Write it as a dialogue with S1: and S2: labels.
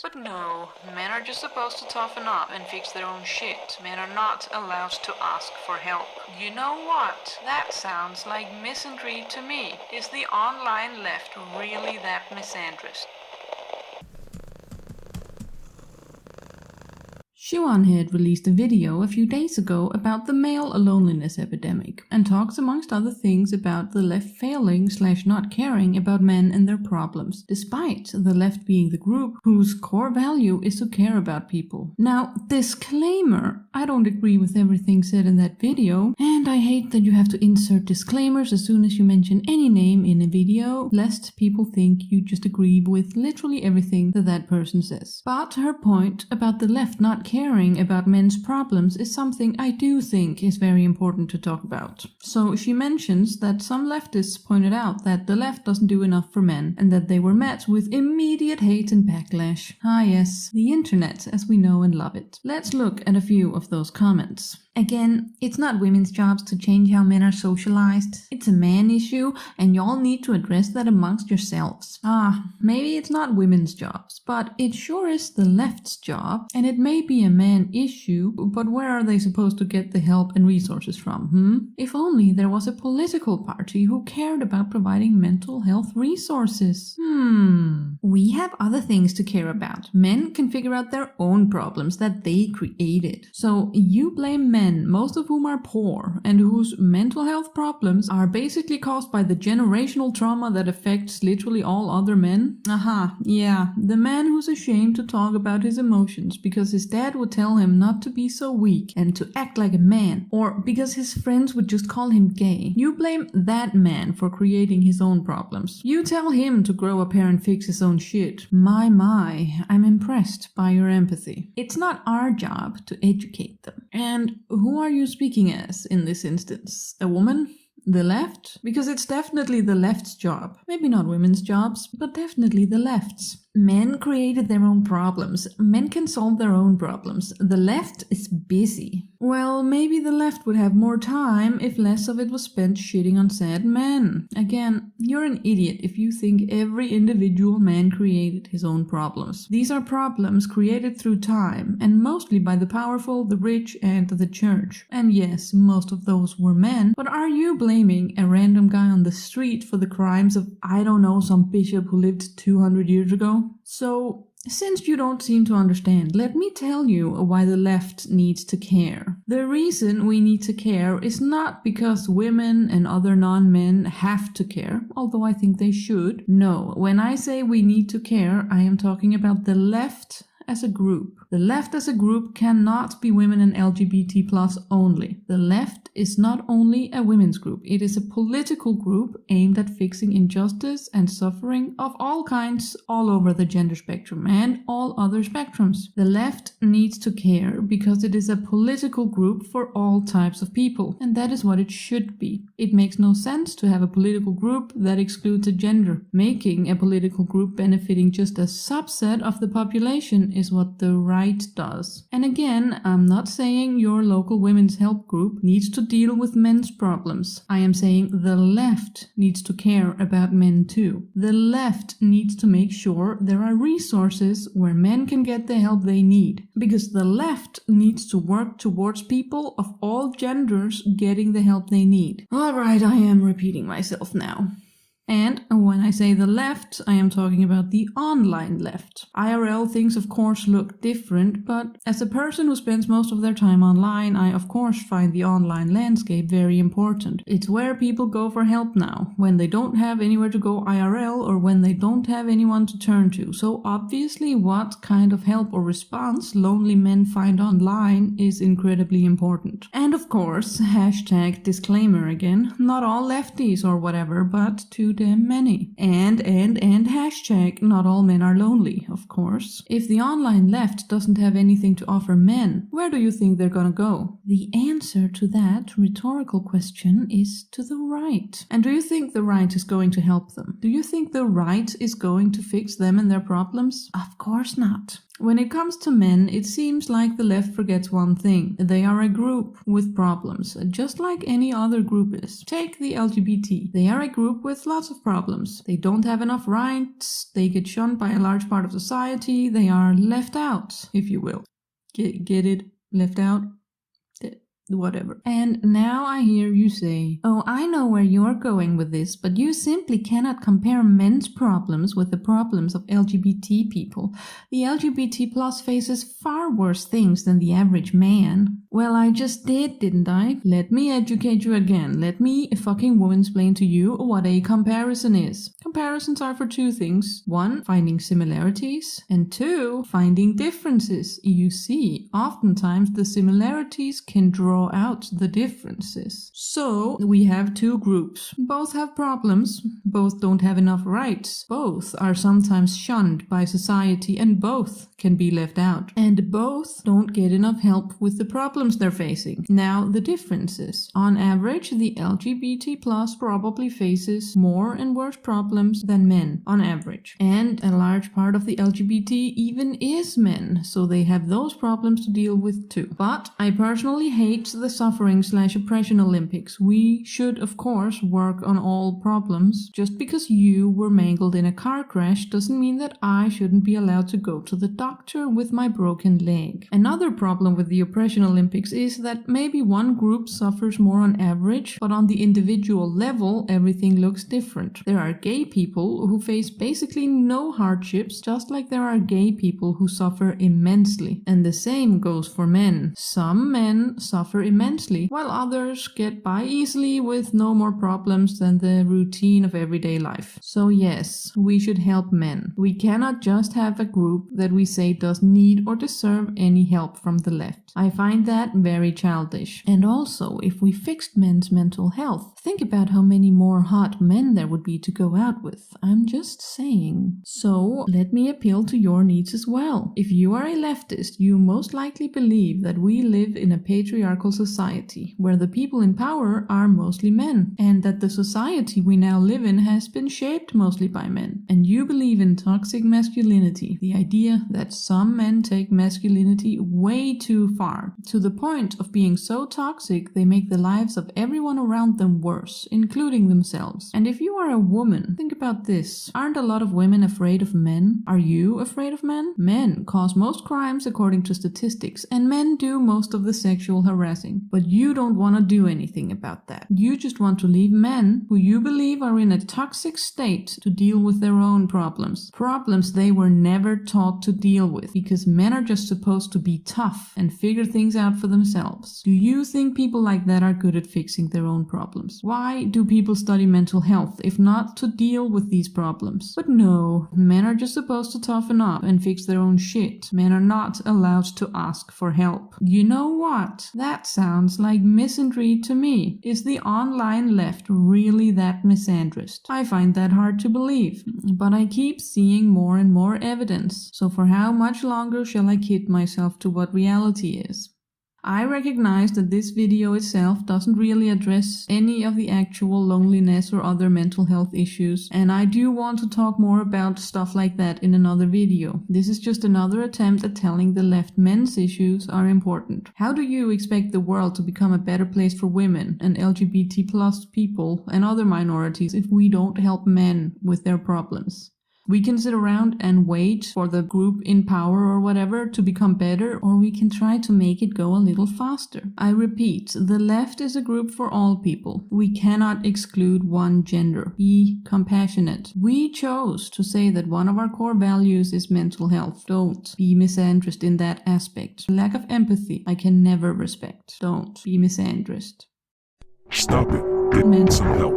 S1: But no, men are just supposed to toughen up and fix their own shit. Men are not allowed to ask for help. You know what? That sounds like misandry to me. Is the online left really that misandrist?
S2: Shuan had released a video a few days ago about the male loneliness epidemic and talks amongst other things about the left failing/not caring about men and their problems, despite the left being the group whose core value is to care about people. Now, disclaimer, I don't agree with everything said in that video, and I hate that you have to insert disclaimers as soon as you mention any name in a video, lest people think you just agree with literally everything that that person says. But her point about the left not caring about men's problems is something I do think is very important to talk about. So she mentions that some leftists pointed out that the left doesn't do enough for men and that they were met with immediate hate and backlash. Ah yes, the internet as we know and love it. Let's look at a few of those comments. Again, it's not women's jobs to change how men are socialized. It's a man issue, and y'all need to address that amongst yourselves. Maybe it's not women's jobs, but it sure is the left's job, and it may be a man issue, but where are they supposed to get the help and resources from, If only there was a political party who cared about providing mental health resources. We have other things to care about. Men can figure out their own problems that they created. So you blame men, most of whom are poor, and whose mental health problems are basically caused by the generational trauma that affects literally all other men? Yeah, the man who's ashamed to talk about his emotions because his dad would tell him not to be so weak and to act like a man, or because his friends would just call him gay. You blame that man for creating his own problems. You tell him to grow up here and fix his own shit. My, I'm impressed by your empathy. It's not our job to educate them. And who are you speaking as in this instance? A woman? The left? Because it's definitely the left's job. Maybe not women's jobs, but definitely the left's. Men created their own problems. Men can solve their own problems. The left is busy. Well, maybe the left would have more time if less of it was spent shitting on sad men. Again, you're an idiot if you think every individual man created his own problems. These are problems created through time, and mostly by the powerful, the rich, and the church. And yes, most of those were men, but are you blaming a random guy on the street for the crimes of, I don't know, some bishop who lived 200 years ago? So, since you don't seem to understand, let me tell you why the left needs to care. The reason we need to care is not because women and other non-men have to care, although I think they should. No, when I say we need to care, I am talking about the left as a group. The left as a group cannot be women and LGBT+ only. The left is not only a women's group, it is a political group aimed at fixing injustice and suffering of all kinds all over the gender spectrum and all other spectrums. The left needs to care because it is a political group for all types of people, and that is what it should be. It makes no sense to have a political group that excludes a gender. Making a political group benefiting just a subset of the population is what the right does. And again, I'm not saying your local women's help group needs to deal with men's problems. I am saying the left needs to care about men too. The left needs to make sure there are resources where men can get the help they need. Because the left needs to work towards people of all genders getting the help they need. Alright, I am repeating myself now. And when I say the left, I am talking about the online left. IRL things of course look different, but as a person who spends most of their time online, I of course find the online landscape very important. It's where people go for help now, when they don't have anywhere to go IRL or when they don't have anyone to turn to. So obviously what kind of help or response lonely men find online is incredibly important. And of course, hashtag disclaimer again, not all lefties or whatever, but to damn many. And hashtag not all men are lonely, of course. If the online left doesn't have anything to offer men, where do you think they're gonna go? The answer to that rhetorical question is to the right. And do you think the right is going to help them? Do you think the right is going to fix them and their problems? Of course not. When it comes to men, it seems like the left forgets one thing. They are a group with problems, just like any other group is. Take the LGBT. They are a group with lots of problems. They don't have enough rights, they get shunned by a large part of society, they are left out, if you will. Get it? Left out? Whatever. And now I hear you say, oh, I know where you're going with this, but you simply cannot compare men's problems with the problems of LGBT people. The LGBT plus faces far worse things than the average man. Well, I just did, didn't I? Let me educate you again. Let me fucking womansplain to you what a comparison is. Comparisons are for two things. One, finding similarities, and two, finding differences. You see, oftentimes the similarities can draw out the differences. So we have two groups. Both have problems, both don't have enough rights, both are sometimes shunned by society, and both can be left out. And both don't get enough help with the problems they're facing. Now, the differences. On average, the LGBT plus probably faces more and worse problems than men, on average. And a large part of the LGBT even is men, so they have those problems to deal with too. But I personally hate the suffering/oppression Olympics. We should, of course, work on all problems. Just because you were mangled in a car crash doesn't mean that I shouldn't be allowed to go to the doctor with my broken leg. Another problem with the oppression Olympics is that maybe one group suffers more on average, but on the individual level, everything looks different. There are gay people who face basically no hardships, just like there are gay people who suffer immensely. And the same goes for men. Some men suffer immensely, while others get by easily with no more problems than the routine of everyday life. So yes, we should help men. We cannot just have a group that we say does need or deserve any help from the left. I find that very childish. And also, if we fixed men's mental health, think about how many more hot men there would be to go out with. I'm just saying. So, let me appeal to your needs as well. If you are a leftist, you most likely believe that we live in a patriarchal society, where the people in power are mostly men, and that the society we now live in has been shaped mostly by men. And you believe in toxic masculinity, the idea that some men take masculinity way too far, to the point of being so toxic they make the lives of everyone around them worse, including themselves. And if you are a woman, think about this. Aren't a lot of women afraid of men? Are you afraid of men? Men cause most crimes according to statistics, and men do most of the sexual harassing. But you don't want to do anything about that. You just want to leave men who you believe are in a toxic state to deal with their own problems. Problems they were never taught to deal with, because men are just supposed to be tough and figure things out for themselves. Do you think people like that are good at fixing their own problems? Why do people study mental health if not to deal with these problems? But no, men are just supposed to toughen up and fix their own shit. Men are not allowed to ask for help. You know what? That sounds like misandry to me. Is the online left really that misandrist? I find that hard to believe, but I keep seeing more and more evidence. So for how much longer shall I kid myself to what reality is? I recognize that this video itself doesn't really address any of the actual loneliness or other mental health issues, and I do want to talk more about stuff like that in another video. This is just another attempt at telling the left men's issues are important. How do you expect the world to become a better place for women and LGBT plus people and other minorities if we don't help men with their problems? We can sit around and wait for the group in power or whatever to become better, or we can try to make it go a little faster. I repeat, the left is a group for all people. We cannot exclude one gender. Be compassionate. We chose to say that one of our core values is mental health. Don't be misandrist in that aspect. Lack of empathy, I can never respect. Don't be misandrist.
S3: Stop it. Get some help.